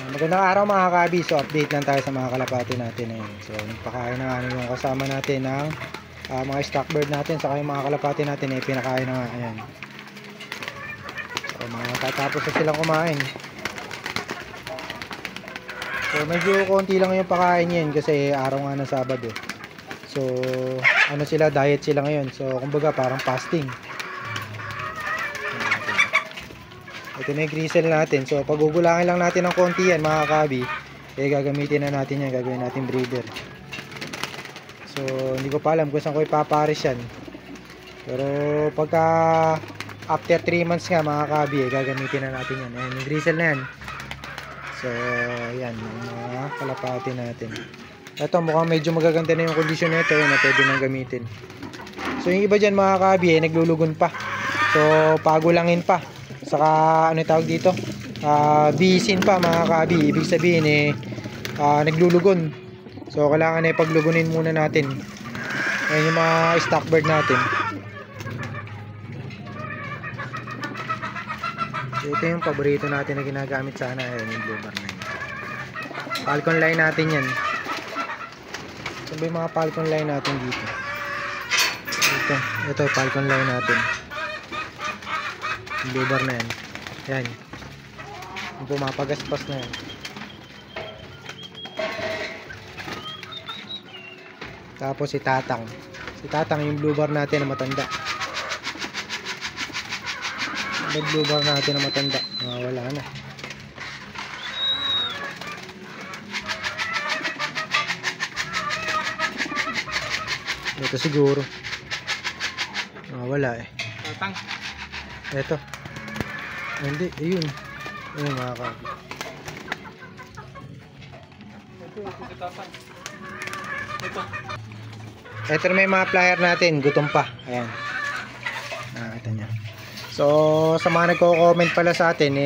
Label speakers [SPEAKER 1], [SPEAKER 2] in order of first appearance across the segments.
[SPEAKER 1] Magandang araw mga kabi. So update lang tayo sa mga kalapati natin ngayon. So nagpakain na nga yung kasama natin ng mga stock bird natin, saka yung mga kalapati natin pinakain na nga. Ayan. So mga tatapos na silang kumain. So medyo konti lang yung pakain ngayon kasi araw nga ng Sabado. So ano sila, diet sila ngayon. So kumbaga parang fasting. Ito na yung gristle natin. So pagugulangin lang natin ng konti yan mga kabi, gagamitin na natin yan, gagawin natin breeder. So hindi ko pa alam kung saan ko ipapares yan, pero pagka after 3 months nga mga kabi, gagamitin na natin yan. Ayan yung gristle na yan. So yan yung mga kalapati natin. Ito mukhang medyo magaganda na yung kondisyon nito, yun na pwede nang gamitin. So yung iba dyan mga kabi naglulugon pa, so pagulangin pa, saka ano tawag dito, bisin pa mga kabi. Ibig sabihin naglulugon. So kailangan paglugunin muna natin. Ayan yung mga stock bird natin. So ito yung paborito natin na ginagamit sana. Ayan yung blue bar na yun. Falcon line natin yan. So yung mga falcon line natin dito. Ito yung falcon line natin. Blue bar na yan. Yan. Yung pumapagaspas na yan. Tapos si Tatang. Si Tatang yung blue bar natin na matanda. Yung blue bar natin na matanda. Wala na. Ito siguro. Wala
[SPEAKER 2] Tatang.
[SPEAKER 1] Ito. Hindi, ayun. Ayun mga kabi. Ito may mga flyer natin, gutom pa. Ayan. Nakita niya. So, sa mga nagko-comment pala sa atin,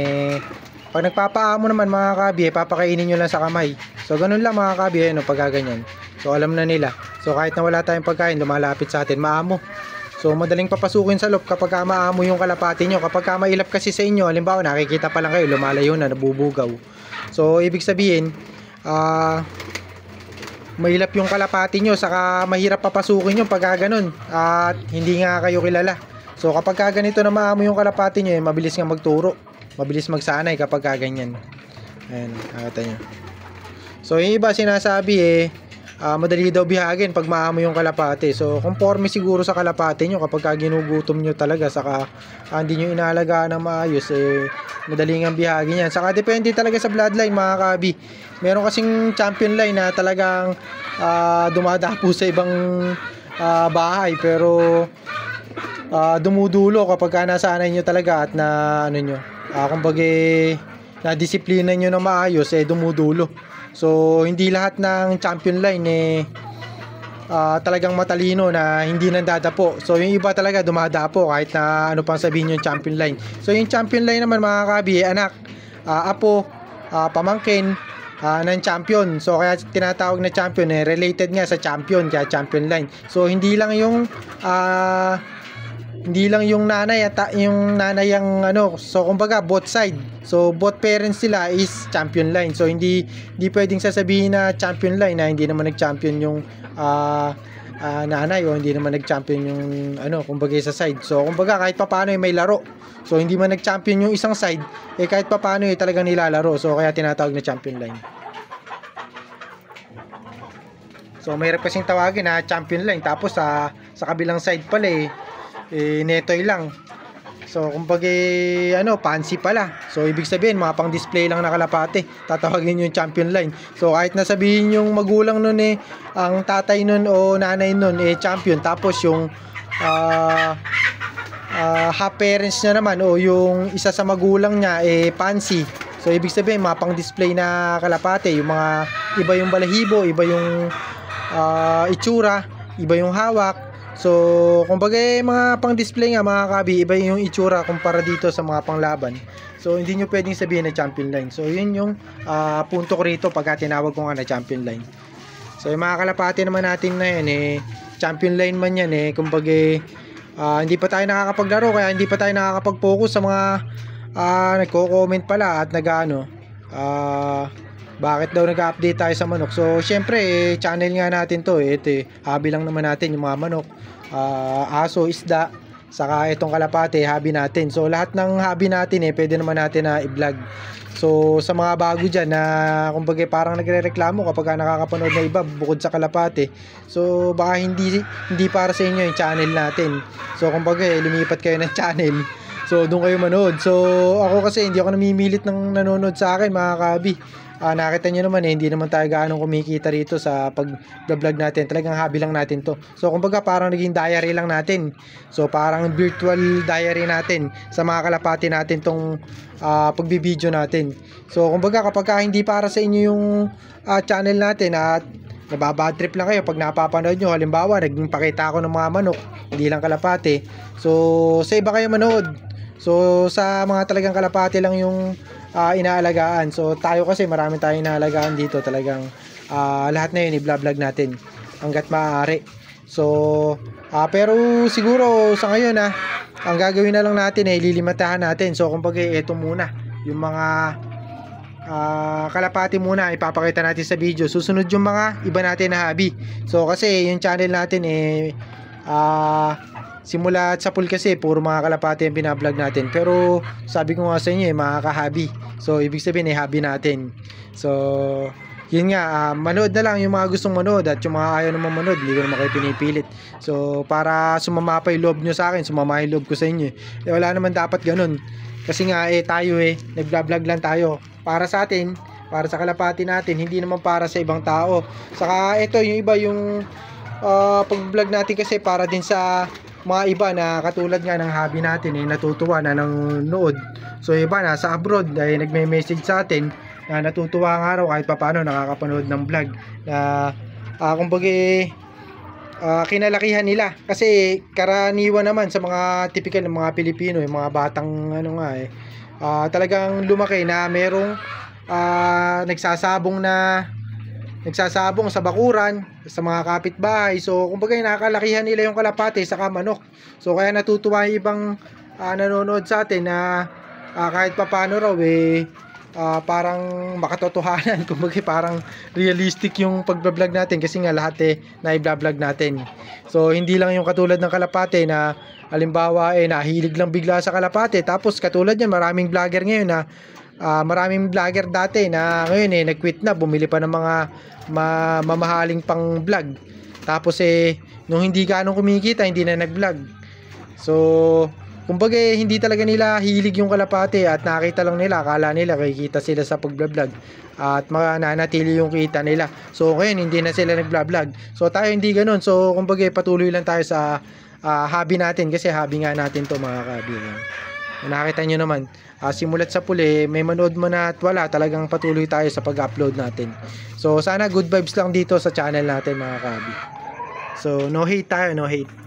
[SPEAKER 1] pag nagpapaamo naman mga kabi, papakainin nyo lang sa kamay. So, ganun lang mga kabi, pagka ganyan. So, alam na nila. So, kahit na wala tayong pagkain, lumalapit sa atin, maamo. So madaling papasukin sa loob kapag maamo yung kalapati nyo. Kapag mailap kasi sa inyo, halimbawa nakikita pa lang kayo, lumalayo na, nabubugaw. So ibig sabihin, mailap yung kalapati nyo, saka mahirap papasukin nyo pag ganun, at hindi nga kayo kilala. So kapag ganito na maamo yung kalapati nyo, mabilis nga magturo, mabilis magsanay kapag ganyan. Ayan, nakita nyo. So yung iba sinasabi madali daw bihagin pag maamo yung kalapati. So conforme siguro sa kalapati nyo. Kapag ginugutom nyo talaga, saka hindi nyo inaalagaan ng maayos, madali nga bihagin yan. Saka depende talaga sa bloodline mga kabi. Meron kasing champion line na talagang dumadapo sa ibang bahay, pero dumudulo kapag nasanay nyo talaga at na ano nyo, kumbaga na disiplina nyo na maayos, dumudulo. So hindi lahat ng champion line talagang matalino na hindi nandadapo. So yung iba talaga dumadapo kahit na ano pang sabihin yung champion line. So yung champion line naman mga kabi, anak, apo, pamangkin ng champion. So kaya tinatawag na champion, related nga sa champion, kaya champion line. So hindi lang yung nanay at yung nanay ang ano, so kumbaga both side. So both parents sila is champion line. So hindi pwedeng sasabihin na champion line na hindi naman nag-champion yung nanay, o hindi naman nag-champion yung ano, kumbaga sa side. So kumbaga kahit papaano may laro. So hindi man nag-champion yung isang side, kahit papaano talagang nilalaro. So kaya tinatawag na champion line. So mahirap kasing tawagin na champion line tapos sa kabilang side pala netoy lang. So kumbaga fancy pala. So ibig sabihin mga pang display lang na kalapate, tatawagin yung champion line. So kahit nasabihin yung magulang nun ang tatay nun o nanay nun champion, tapos yung half parents niya naman o yung isa sa magulang niya fancy. So ibig sabihin mga pang display na kalapate, yung mga iba yung balahibo, iba yung itsura, iba yung hawak. So kumbaga mga pang display nga mga kabi, iba yung itsura kumpara dito sa mga panglaban. So hindi nyo pwedeng sabihin na champion line. So yun yung punto ko rito pagka tinawag ko nga na champion line. So yung mga kalapati naman natin na yan champion line man yan kumbaga hindi pa tayo nakakapaglaro, kaya hindi pa tayo nakakapag-focus sa mga nagko-comment pala at Bakit daw nag-update tayo sa manok? So syempre channel nga natin to ito hobby lang naman natin yung mga manok, aso, isda, saka itong kalapate, hobby natin. So lahat ng hobby natin pwede naman natin na i-vlog. So sa mga bago dyan na kumbaga parang nagre-reklamo kapag nakakapanood na iba bukod sa kalapate, so baka hindi para sa inyo yung channel natin. So kumbaga lumipat kayo ng channel, so doon kayo manood. So ako kasi hindi ako namimilit ng nanonood sa akin mga kabi. Nakita nyo naman hindi naman tayo gaano kumikita rito sa pag-vlog natin. Talagang hobby lang natin to. So kumbaga parang naging diary lang natin. So parang virtual diary natin sa mga kalapati natin tong pagbibideo natin. So kumbaga kapag hindi para sa inyo yung channel natin at nababad trip lang kayo pag napapanood nyo, halimbawa naging pakita ako ng mga manok, hindi lang kalapati, so sa iba kayo manood. So sa mga talagang kalapati lang yung inaalagaan. So tayo kasi marami tayong inaalagaan dito. Talagang lahat na yun i-vlog natin hanggat maaari. So pero siguro sa ngayon ang gagawin na lang natin lilimitahan natin. So kumbaga ito muna yung mga kalapati muna ipapakita natin sa video. Susunod yung mga iba natin na hobby. So kasi yung channel natin simula sa pool kasi puro mga kalapati yung binablog natin. Pero sabi ko nga sa inyo mga ka-hobby. So ibig sabihin hobby natin. So yun nga, manood na lang yung mga gustong manood at yung mga ayaw naman manood, hindi ko naman kayo pinipilit. So para sumama pa yung loob nyo sa akin, sumama yung loob ko sa inyo. Wala naman dapat ganun. Kasi nga tayo nag-vlog lang tayo para sa atin, para sa kalapati natin, hindi naman para sa ibang tao. Saka ito yung iba yung pag-vlog natin kasi para din sa mga iba na katulad nga ng hobby natin natutuwa na nanonood. So iba nasa abroad ay nagme-message sa atin na natutuwa nga raw kahit papaano nakakapanood ng vlog na kumbaga kinalakihan nila. Kasi karaniwan naman sa mga typical ng mga Pilipino, yung mga batang talagang lumaki na merong nagsasabong sa bakuran, sa mga kapitbahay. So kumbaga nakakalakihan nila yung kalapate sa manok. So kaya natutuwa yung ibang nanonood sa atin na kahit papaano raw parang makatotohanan. Kumbaga parang realistic yung pag-vlog natin kasi nga lahat na i-vlog natin. So hindi lang yung katulad ng kalapate na halimbawa nahilig lang bigla sa kalapate. Tapos katulad yan maraming vlogger ngayon na maraming vlogger dati na ngayon nag-quit na, bumili pa ng mga mamahaling pang vlog. Tapos nung hindi ganong kumikita, hindi na nag-vlog. So kumbaga hindi talaga nila hilig yung kalapate at nakita lang nila, akala nila kikita sila sa pag-vlog at mananatili yung kita nila. So ngayon hindi na sila nag-vlog. So tayo hindi ganoon. So kumbaga patuloy lang tayo sa hobby natin kasi hobby nga natin to mga kaibigan. Nakita nyo naman simulat sa puli may manood mo na at wala, talagang patuloy tayo sa pag-upload natin. So sana good vibes lang dito sa channel natin mga kabi. So no hate tayo, no hate.